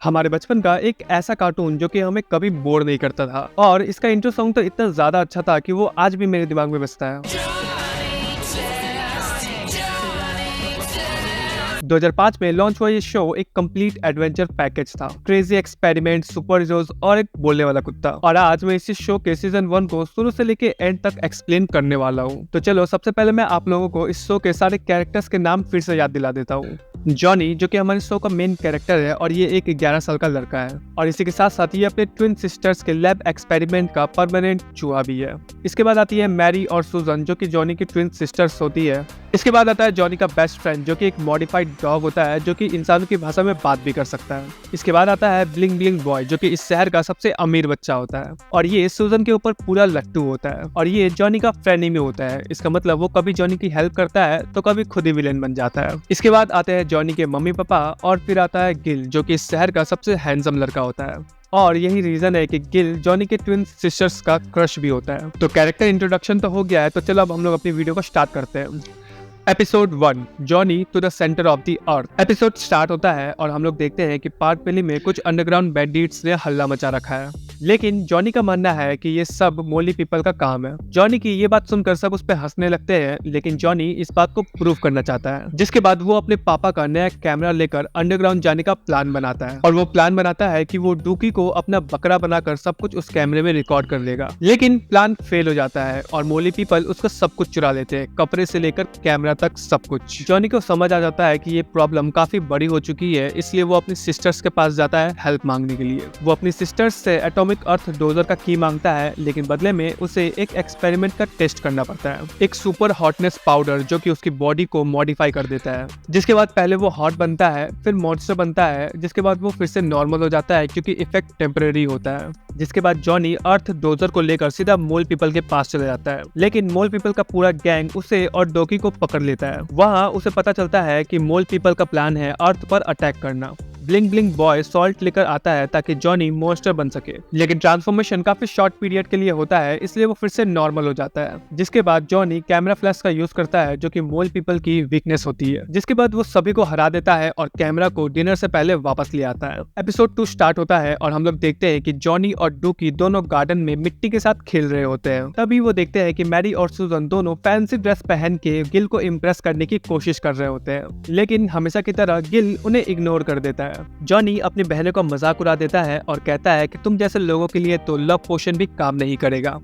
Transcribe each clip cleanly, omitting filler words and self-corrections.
हमारे बचपन का एक ऐसा कार्टून जो कि हमें कभी बोर नहीं करता था और इसका इंट्रो सॉन्ग तो इतना ज्यादा अच्छा था कि वो आज भी मेरे दिमाग में बजता है। 2005 में लॉन्च हुआ ये शो एक कंप्लीट एडवेंचर पैकेज था। क्रेजी एक्सपेरिमेंट, सुपर हीरोज और एक बोलने वाला कुत्ता। और आज मैं इसी शो के सीजन 1 को शुरू से लेके एंड तक एक्सप्लेन करने वाला हूँ। तो चलो सबसे पहले मैं आप लोगों को इस शो के सारे कैरेक्टर्स के नाम फिर से याद दिला देता हूँ। जॉनी जो कि हमारे शो का मेन कैरेक्टर है और ये एक 11 साल का लड़का है और इसी के साथ साथ ये अपने ट्विन सिस्टर्स के लैब एक्सपेरिमेंट का परमानेंट चूहा भी है। इसके बाद आती है मैरी और सुजन जो कि जॉनी की ट्विन सिस्टर्स होती है। इसके बाद आता है जॉनी का बेस्ट फ्रेंड जो कि एक मॉडिफाइड डॉग होता है जो कि इंसानों की भाषा में बात भी कर सकता है। इसके बाद आता है ब्लिंग ब्लिंग बॉय जो कि इस शहर का सबसे अमीर बच्चा होता है और ये सुजन के ऊपर पूरा लट्टू होता है और ये जॉनी का फ्रेनेमी होता है। इसका मतलब वो कभी जॉनी की हेल्प करता है तो कभी खुद ही विलेन बन जाता है। इसके बाद आते हैं जॉनी के मम्मी पापा और फिर आता है गिल जो कि इस शहर का सबसे हैंडसम लड़का होता है और यही रीजन है कि गिल जॉनी के ट्विन सिस्टर्स का क्रश भी होता है। तो कैरेक्टर इंट्रोडक्शन तो हो गया है, तो चलो अब हम लोग अपनी वीडियो को स्टार्ट करते हैं। Episode 1 journey to the center of the earth. Episode start होता है और हम लोग देखते हैं कि पार्क वैली में कुछ अंडरग्राउंड बैंडिट्स ने हल्ला मचा रखा है, लेकिन जॉनी का मानना है कि ये सब मोली पीपल का काम है। जॉनी की ये बात सुनकर सब उस पर हंसने लगते हैं, लेकिन जॉनी इस बात को प्रूव करना चाहता है। जिसके बाद वो अपने पापा का नया कैमरा लेकर अंडरग्राउंड जाने का प्लान बनाता है और वो प्लान बनाता है कि वो डूकी को अपना बकरा बनाकर सब कुछ उस कैमरे में रिकॉर्ड कर लेगा। लेकिन प्लान फेल हो जाता है और मोली पीपल उसका सब कुछ चुरा लेते हैं, कपड़े से लेकर कैमरा तक सब कुछ। जॉनी को समझ आ जाता है कि ये प्रॉब्लम काफी बड़ी हो चुकी है, इसलिए वो अपनी सिस्टर्स के पास जाता है हेल्प मांगने के लिए। वो अपनी सिस्टर्स से एटॉमिक अर्थ डोजर का की मांगता है, लेकिन बदले में उसे एक एक्सपेरिमेंट का टेस्ट करना पड़ता है, एक सुपर हॉटनेस पाउडर जो कि उसकी बॉडी को मॉडिफाई कर देता है। जिसके बाद पहले वो हॉट बनता है, फिर मॉन्स्टर बनता है, जिसके बाद वो फिर से नॉर्मल हो जाता है क्योंकि इफेक्ट टेम्परेरी होता है। जिसके बाद जॉनी अर्थ डोजर को लेकर सीधा मोल पीपल के पास चला जाता है, लेकिन मोल पीपल का पूरा गैंग उसे और डोकी को पकड़ लेता है। वहाँ उसे पता चलता है कि मोल पीपल का प्लान है अर्थ पर अटैक करना। ब्लिंग ब्लिंग बॉय सॉल्ट लेकर आता है ताकि जॉनी मॉन्स्टर बन सके, लेकिन ट्रांसफॉर्मेशन काफी शॉर्ट पीरियड के लिए होता है, इसलिए वो फिर से नॉर्मल हो जाता है। जिसके बाद जॉनी कैमरा फ्लैश का यूज करता है जो कि मोल पीपल की वीकनेस होती है। जिसके बाद वो सभी को हरा देता है और कैमरा को डिनर से पहले वापस ले आता है। एपिसोड 2 स्टार्ट होता है और हम लोग देखते हैं कि जॉनी और डूकी दोनों गार्डन में मिट्टी के साथ खेल रहे होते हैं। तभी वो देखते हैं कि मैरी और सुजन दोनों फैंसी ड्रेस पहन के गिल को इम्प्रेस करने की कोशिश कर रहे होते हैं, लेकिन हमेशा की तरह गिल उन्हें इग्नोर कर देता है। जॉनी अपनी बहनों का मजाक उड़ा देता है और कहता है कि तुम जैसे लोगों के लिए तो लव पोशन भी काम नहीं करेगा,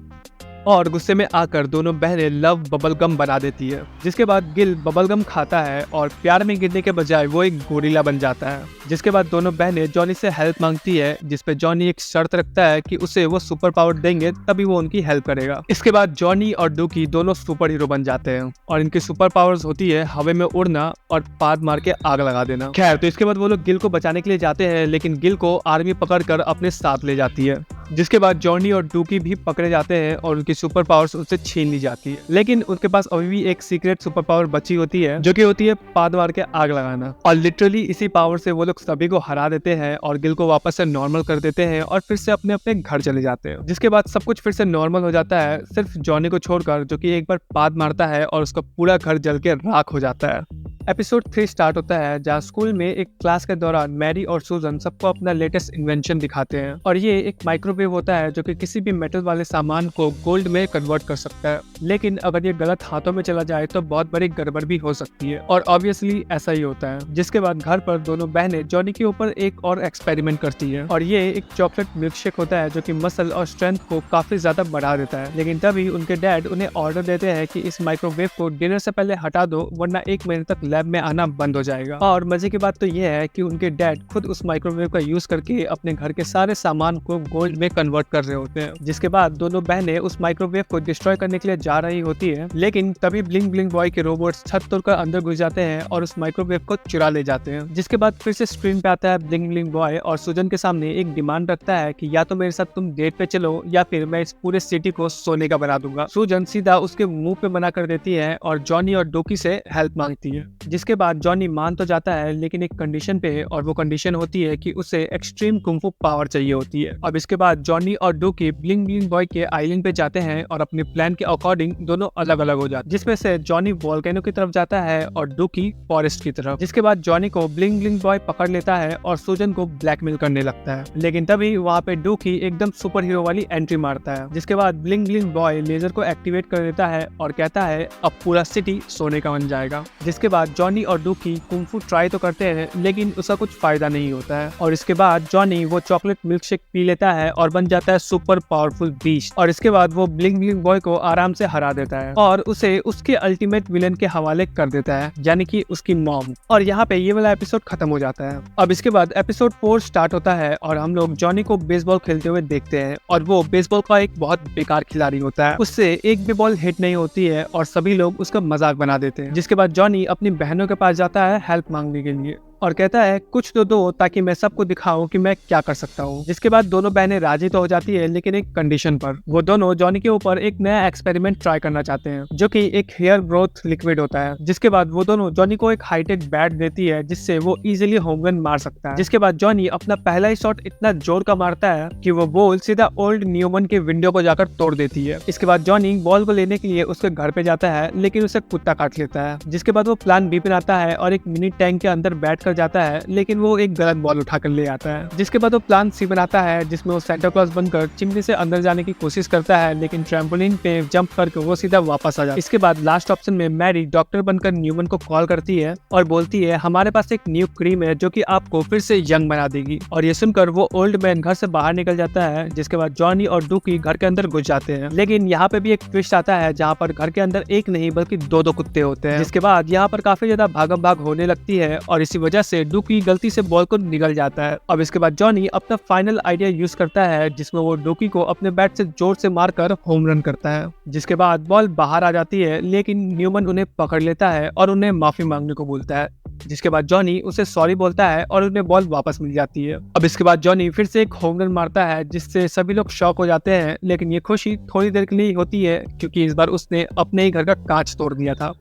और गुस्से में आकर दोनों बहनें लव बबल गम बना देती है। जिसके बाद गिल बबल गम खाता है और प्यार में गिरने के बजाय वो एक गोरिल्ला बन जाता है। जिसके बाद दोनों बहनें जॉनी से हेल्प मांगती है, जिसपे जॉनी एक शर्त रखता है कि उसे वो सुपर पावर देंगे तभी वो उनकी हेल्प करेगा। इसके बाद जॉनी और डूकी दोनों सुपर हीरो बन जाते हैं और इनकी सुपर पावर्स होती है हवा में उड़ना और पाद मार के आग लगा देना। खैर, तो इसके बाद वो लोग गिल को बचाने के लिए जाते हैं, लेकिन गिल को आर्मी पकड़कर अपने साथ ले जाती है। जिसके बाद जॉनी और डूकी भी पकड़े जाते हैं और उनकी सुपर पावर्स उससे छीन ली जाती है, लेकिन उनके पास अभी भी एक सीक्रेट सुपर पावर बची होती है जो कि होती है पाद मार के आग लगाना। और लिटरली इसी पावर से वो लोग सभी को हरा देते हैं और गिल को वापस से नॉर्मल कर देते हैं और फिर से अपने अपने घर चले जाते हैं। जिसके बाद सब कुछ फिर से नॉर्मल हो जाता है, सिर्फ जॉनी को छोड़कर जो कि एक बार पाद मारता है और उसका पूरा घर जल के राख हो जाता है। एपिसोड 3 स्टार्ट होता है जहाँ स्कूल में एक क्लास के दौरान मैरी और सुजन सबको अपना लेटेस्ट इन्वेंशन दिखाते हैं और ये एक माइक्रोवेव होता है जो कि किसी भी मेटल वाले सामान को गोल्ड में कन्वर्ट कर सकता है, लेकिन अगर ये गलत हाथों में चला जाए तो बहुत बड़ी गड़बड़ भी हो सकती है और ऑब्वियसली ऐसा ही होता है। जिसके बाद घर पर दोनों बहनें जॉनी के ऊपर एक और एक्सपेरिमेंट करती है और ये एक चॉकलेट मिल्क शेक होता है जो कि मसल और स्ट्रेंथ को काफी ज्यादा बढ़ा देता है, लेकिन तभी उनके डैड उन्हें ऑर्डर देते हैं कि इस माइक्रोवेव को डिनर से पहले हटा दो वरना 1 महीने तक लैब में आना बंद हो जाएगा। और मजे की बात तो ये है कि उनके डैड खुद उस माइक्रोवेव का यूज करके अपने घर के सारे सामान को गोल्ड में कन्वर्ट कर रहे होते हैं। जिसके बाद दोनों बहनें उस माइक्रोवेव को डिस्ट्रॉय करने के लिए जा रही होती है, लेकिन तभी ब्लिंग ब्लिंग बॉय के रोबोट्स छत तोड़कर अंदर घुस जाते हैं और उस माइक्रोवेव को चुरा ले जाते हैं। जिसके बाद फिर से स्क्रीन पे आता है ब्लिंग ब्लिंग बॉय और सुजन के सामने एक डिमांड रखता है कि या तो मेरे साथ तुम डेट पे चलो या फिर मैं इस पूरे सिटी को सोने का बना दूंगा। सुजन सीधा उसके मुंह पे मना कर देती है और जॉनी और डोकी से हेल्प मांगती है। जिसके बाद जॉनी मान तो जाता है लेकिन एक कंडीशन पे, और वो कंडीशन होती है कि उसे एक्सट्रीम कुंफू पावर चाहिए होती है। अब इसके बाद जॉनी और डूकी ब्लिंग ब्लिंग बॉय के आइलैंड पे जाते हैं और अपने प्लान के अकॉर्डिंग दोनों अलग अलग हो जाते हैं, जिसमें से जॉनी वोल्केनो की तरफ जाता है और डूकी फॉरेस्ट की तरफ। जिसके बाद जॉनी को ब्लिंग ब्लिंग बॉय पकड़ लेता है और सूजन को ब्लैकमेल करने लगता है, लेकिन तभी वहाँ पे डूकी एकदम सुपर हीरो वाली एंट्री मारता है। जिसके बाद ब्लिंग ब्लिंग बॉय लेजर को एक्टिवेट कर देता है और कहता है अब पूरा सिटी सोने का बन जाएगा। जिसके बाद जॉनी और डूकी कुंफू ट्राई तो करते हैं लेकिन उसका कुछ फायदा नहीं होता है, और इसके बाद जॉनी वो चॉकलेट मिल्क शेक पी लेता है और बन जाता है सुपर पावरफुल बीस्ट। और इसके बाद वो ब्लिंग ब्लिंग बॉय को आराम से हरा देता है और उसे उसके अल्टीमेट विलन के हवाले कर देता है, यानी कि उसकी मॉम। और यहाँ पे ये वाला एपिसोड खत्म हो जाता है। अब इसके बाद एपिसोड 4 स्टार्ट होता है और हम लोग जॉनी को बेसबॉल खेलते हुए देखते हैं, और वो बेसबॉल का एक बहुत बेकार खिलाड़ी होता है। उससे एक भी बॉल हिट नहीं होती है और सभी लोग उसका मजाक बना देते हैं। जिसके बाद जॉनी अपनी बहनों के पास जाता है हेल्प मांगने के लिए और कहता है कुछ तो दो ताकि मैं सबको दिखाऊं कि मैं क्या कर सकता हूं। जिसके बाद दोनों बहनें राजी तो हो जाती है लेकिन एक कंडीशन पर। वो दोनों जॉनी के ऊपर एक नया एक्सपेरिमेंट ट्राई करना चाहते हैं जो कि एक हेयर ग्रोथ लिक्विड होता है। जिसके बाद वो दोनों जॉनी को एक हाईटेक बैट देती है जिससे वो इजीली होम रन मार सकता है। जिसके बाद जॉनी अपना पहला ही शॉट इतना जोर का मारता है कि वो बॉल सीधा ओल्ड न्यूमन के विंडो को जाकर तोड़ देती है। इसके बाद जॉनी बॉल को लेने के लिए उसके घर पे जाता है लेकिन उसे कुत्ता काट लेता है। जिसके बाद वो प्लान बी बनाता है और एक मिनी टैंक के अंदर बैठ कर जाता है लेकिन वो एक गलत बॉल उठाकर ले आता है। जिसके बाद वो प्लान सी बनाता है जिसमें वो सेंटा क्लॉज बनकर चिमनी से अंदर जाने की कोशिश करता है लेकिन ट्रैम्पोलिन पे जंप करके वो सीधा वापस आ जाता है। इसके बाद लास्ट ऑप्शन में मैरी डॉक्टर बनकर न्यूमन को कॉल करती है और बोलती है हमारे पास एक न्यू क्रीम है जो कि आपको फिर से यंग बना देगी। और ये सुनकर वो ओल्ड मैन घर से बाहर निकल जाता है। जिसके बाद जॉनी और डूकी घर के अंदर घुस जाते हैं, लेकिन यहाँ पे भी एक ट्विस्ट आता है जहाँ पर घर के अंदर एक नहीं बल्कि दो कुत्ते होते हैं। जिसके बाद यहाँ पर काफी ज्यादा भागम भाग होने लगती है और इसी वजह से डूकी गलती से बॉल को निकल जाता है। अब इसके बाद जॉनी अपना फाइनल आइडिया यूज करता है जिसमें वो डूकी को अपने बैट से जोर से मारकर होम रन करता है। जिसके बाद बॉल बाहर आ जाती है लेकिन न्यूमन उन्हें पकड़ लेता है और उन्हें माफी मांगने को बोलता है। जिसके बाद जॉनी उसे सॉरी बोलता है और उन्हें बॉल वापस मिल जाती है। अब इसके बाद जॉनी फिर से एक होम रन मारता है जिससे सभी लोग शॉक हो जाते हैं, लेकिन ये खुशी थोड़ी देर के लिए होती है क्योंकि इस बार उसने अपने ही घर का कांच तोड़ दिया था।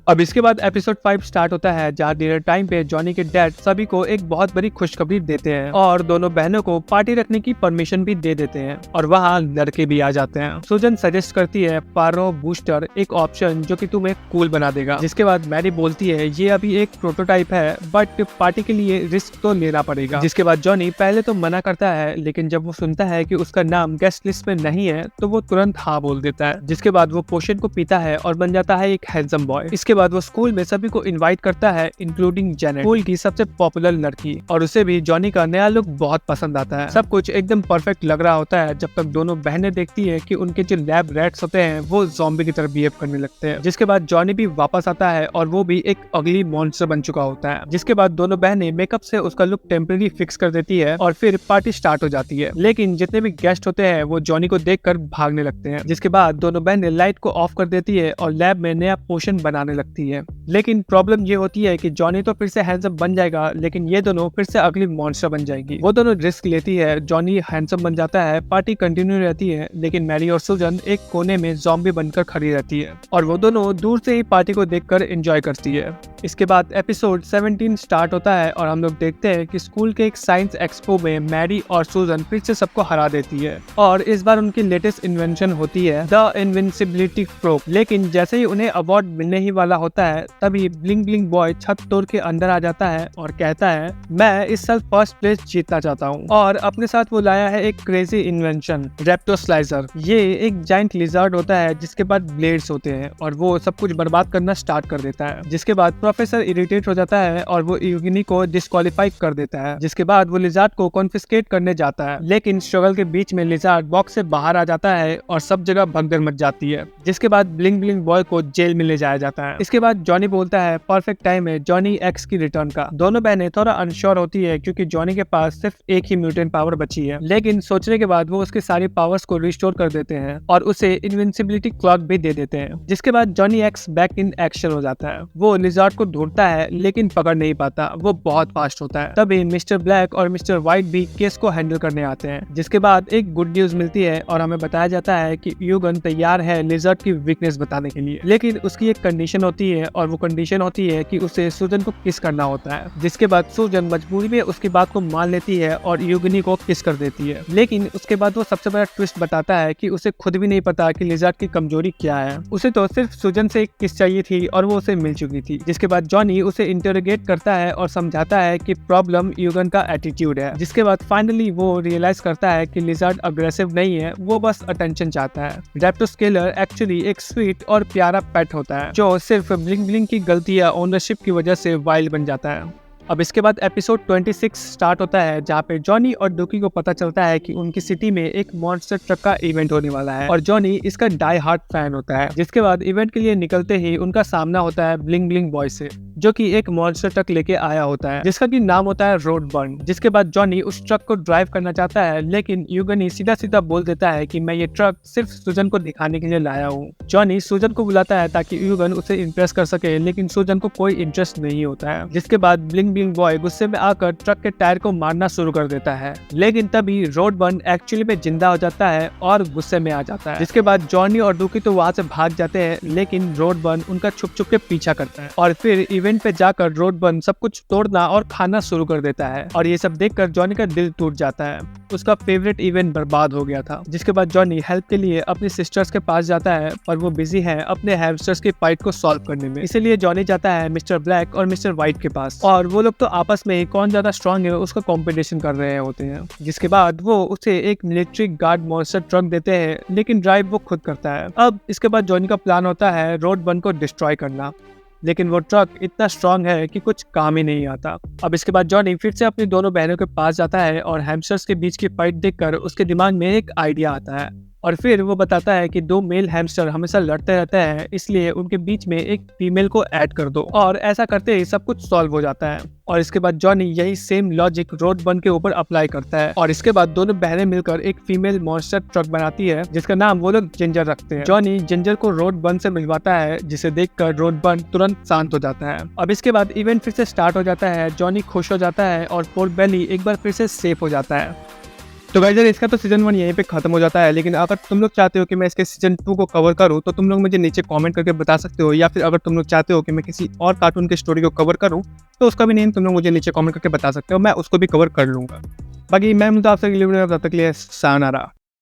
अब इसके बाद एपिसोड 5 स्टार्ट होता है जहाँ डिनर टाइम पे जॉनी के डैड सभी को एक बहुत बड़ी खुशखबरी देते हैं और दोनों बहनों को पार्टी रखने की परमिशन भी दे देते हैं और वहाँ लड़के भी आ जाते हैं। सुजन सजेस्ट करती है पारो बूस्टर, एक ऑप्शन जो कि तुम्हें कूल बना देगा। जिसके बाद मैरी बोलती है ये अभी एक प्रोटोटाइप है बट पार्टी के लिए रिस्क तो लेना पड़ेगा। जिसके बाद जॉनी पहले तो मना करता है लेकिन जब वो सुनता है कि उसका नाम गेस्ट लिस्ट में नहीं है तो वो तुरंत हाँ बोल देता है। जिसके बाद वो पोशन को पीता है और बन जाता है एक हैंडसम बॉय। इसके बाद वो स्कूल में सभी को इनवाइट करता है इंक्लूडिंग जेनेट, स्कूल की सबसे पॉपुलर लड़की, और उसे भी जॉनी का नया लुक बहुत पसंद आता है। सब कुछ एकदम परफेक्ट लग रहा होता है जब तक दोनों बहनें देखती है कि उनके जो लैब रैट्स होते हैं वो ज़ॉम्बी की तरह बिहेव करने लगते हैं। जिसके बाद जॉनी भी वापस आता है और वो भी एक अगली मॉन्स्टर बन चुका होता है। जिसके बाद दोनों बहनें मेकअप से उसका लुक टेम्परेरी फिक्स कर देती है और फिर पार्टी स्टार्ट हो जाती है, लेकिन जितने भी गेस्ट होते हैं वो जॉनी को देखकर भागने लगते हैं। जिसके बाद दोनों बहनें लाइट को ऑफ कर देती है और लैब में नया पोशन बनाने लगती है। लेकिन प्रॉब्लम ये होती है कि जॉनी तो फिर से हैंडसम बन जाएगा लेकिन ये दोनों फिर से अगली मॉन्स्टर बन जाएगी। वो दोनों रिस्क लेती है, जॉनी हैंडसम बन जाता है, पार्टी कंटिन्यू रहती है, लेकिन मैरी और सुजन एक कोने में ज़ॉम्बी बनकर खड़ी रहती है और वो दोनों दूर से ही पार्टी को देखकर एंजॉय करती है। इसके बाद एपिसोड 17 स्टार्ट होता है और हम लोग देखते हैं कि स्कूल के एक साइंस एक्सपो में मैरी और सुजन फिर से सबको हरा देती है और इस बार उनकी लेटेस्ट इन्वेंशन होती है द इनविंसिबिलिटी प्रोब। लेकिन जैसे ही उन्हें अवार्ड मिलने ही वाला होता है तभी ब्लिंग ब्लिंग बॉय छत तोड़ के अंदर आ जाता है और कहता है मैं इस साल फर्स्ट प्लेस जीतना चाहता हूँ, और अपने साथ वो लाया है एक क्रेजी इन्वेंशन रेप्टोस्लाइजर। ये एक जाइंट लिजर्ड होता है जिसके बाद ब्लेड्स होते हैं और वो सब कुछ बर्बाद करना स्टार्ट कर देता है। जिसके बाद प्रोफेसर इरिटेट हो जाता है और वो यूगिनी को डिस्क्वालीफाई कर देता है। जिसके बाद वो लिजार्ड को कॉन्फिस्केट करने जाता है, लेकिन स्ट्रगल के बीच में लिजार्ड बॉक्स से बाहर आ जाता है और सब जगह भगदड़ मच जाती है। जिसके बाद ब्लिंग ब्लिंग बॉय को जेल में ले जाया जाता है। इसके बाद जॉनी बोलता है परफेक्ट टाइम है जॉनी एक्स की रिटर्न का। दोनों बहनें थोड़ा अनश्योर होती है क्योंकि जॉनी के पास सिर्फ एक ही म्यूटेंट पावर बची है, लेकिन सोचने के बाद वो उसके सारी पावर्स को रिस्टोर कर देते हैं और उसे इनविंसिबिलिटी क्लॉक भी दे देते हैं। जिसके बाद Johnny x back in action हो जाता है। वो लिजार्ड को ढूंढता है लेकिन पकड़ नहीं पाता, वो बहुत फास्ट होता है। तभी मिस्टर ब्लैक और मिस्टर व्हाइट भी केस को हैंडल करने आते हैं। जिसके बाद एक गुड न्यूज मिलती है और हमें बताया जाता है कि यूगन तैयार है लिजार्ड की वीकनेस बताने के लिए, लेकिन उसकी एक कंडीशन होती है और वो कंडीशन होती है कि उसे सुजन को किस करना होता है, जिसके बाद सुजन मजबूरी में उसकी बात को मान लेती है और युगनी को किस कर देती है। लेकिन उसके बाद वो सबसे बड़ा ट्विस्ट बताता है कि उसे खुद भी नहीं पता कि लिजार्ड की कमजोरी क्या है। उसे तो सिर्फ सुजन से एक किस चाहिए थी और वो उसे मिल चुकी थी। जिसके बाद जॉनी उसे इंटरोगेट करता है और समझाता है कि प्रॉब्लम युगन का एटीट्यूड है। जिसके बाद फाइनली वो रियलाइज करता है कि लिजार्ड अग्रेसिव नहीं है, वो बस अटेंशन चाहता है। रैप्टोस्केलर एक्चुअली एक स्वीट और प्यारा पेट होता है जो सिर्फ ब्लिंग ब्लिंग की गलती या ओनरशिप की वजह से वाइल्ड बन जाता है। अब इसके बाद एपिसोड 26 स्टार्ट होता है, जहाँ पे जॉनी और डुकी को पता चलता है कि उनकी सिटी में एक मॉन्स्टर ट्रक का इवेंट होने वाला है और जॉनी इसका डाई हार्ड फैन होता है। जिसके बाद इवेंट के लिए निकलते ही उनका सामना होता है ब्लिंग ब्लिंग बॉय से, जो कि एक मॉन्स्टर ट्रक लेके आया होता है जिसका कि नाम होता है रोड बर्न। जिसके बाद जॉनी उस ट्रक को ड्राइव करना चाहता है, लेकिन युगनी सीधा सीधा बोल देता है कि मैं ये ट्रक सिर्फ सुजन को दिखाने के लिए लाया हूँ। जॉनी सुजन को बुलाता है ताकि युगन उसे इम्प्रेस कर सके, लेकिन सुजन को कोई इंटरेस्ट नहीं होता है। जिसके बाद ब्लिंग ब्लिंग बॉय गुस्से में आकर ट्रक के टायर को मारना शुरू कर देता है, लेकिन तभी रोड बर्न एक्चुअली में जिंदा हो जाता है और गुस्से में आ जाता है। जिसके बाद जॉनी और डुकी तो वहाँ से भाग जाते हैं, लेकिन रोड बर्न उनका छुप छुप के पीछा करता है और फिर इवेंट पे जाकर रोड बर्न सब कुछ तोड़ना और खाना शुरू कर देता है। और ये सब देखकर जॉनी का दिल टूट जाता है, उसका फेवरेट इवेंट बर्बाद हो गया था। जिसके बाद जॉनी हेल्प के लिए अपनी सिस्टर्स के पास जाता है, पर वो बिजी है अपने हैमस्टर्स की फाइट को सॉल्व करने में। इसीलिए जॉनी जाता है मिस्टर ब्लैक और मिस्टर व्हाइट के पास और वो लोग तो आपस में कौन ज्यादा स्ट्रांग है उसका कंपटीशन कर रहे होते हैं। जिसके बाद वो उसे एक मिलिट्री गार्ड मॉन्स्टर ट्रक देते हैं, लेकिन ड्राइव वो खुद करता है। अब इसके बाद जॉनी का प्लान होता है रोड बर्न को डिस्ट्रॉय करना, लेकिन वो ट्रक इतना स्ट्रांग है कि कुछ काम ही नहीं आता। अब इसके बाद जॉनी फिर से अपनी दोनों बहनों के पास जाता है और हैमस्टर्स के बीच की फाइट देखकर उसके दिमाग में एक आइडिया आता है और फिर वो बताता है कि दो मेल हैमस्टर हमेशा लड़ते रहते हैं, इसलिए उनके बीच में एक फीमेल को ऐड कर दो और ऐसा करते ही सब कुछ सॉल्व हो जाता है। और इसके बाद जॉनी यही सेम लॉजिक रोड बर्न के ऊपर अप्लाई करता है और इसके बाद दोनों बहनें मिलकर एक फीमेल मॉन्स्टर ट्रक बनाती है, जिसका नाम वो लोग जिंजर रखते हैं। जॉनी जिंजर को रोड बर्न से मिलवाता है, जिसे देखकर रोड बर्न तुरंत शांत हो जाता है। अब इसके बाद इवेंट फिर से स्टार्ट हो जाता है, जॉनी खुश हो जाता है और पोर्ट बेली एक बार फिर से सेफ हो जाता है। तो गाइस इसका तो सीजन 1 यहीं पे खत्म हो जाता है, लेकिन अगर तुम लोग चाहते हो कि मैं इसके सीजन 2 को कवर करूं तो तुम लोग मुझे नीचे कमेंट करके बता सकते हो, या फिर अगर तुम लोग चाहते हो कि मैं किसी और कार्टून की स्टोरी को कवर करूं तो उसका भी नेम तुम लोग मुझे नीचे कमेंट करके बता सकते हो, मैं उसको भी कवर कर लूंगा। बाकी मैं आपसे तब तक के लिए सायोनारा।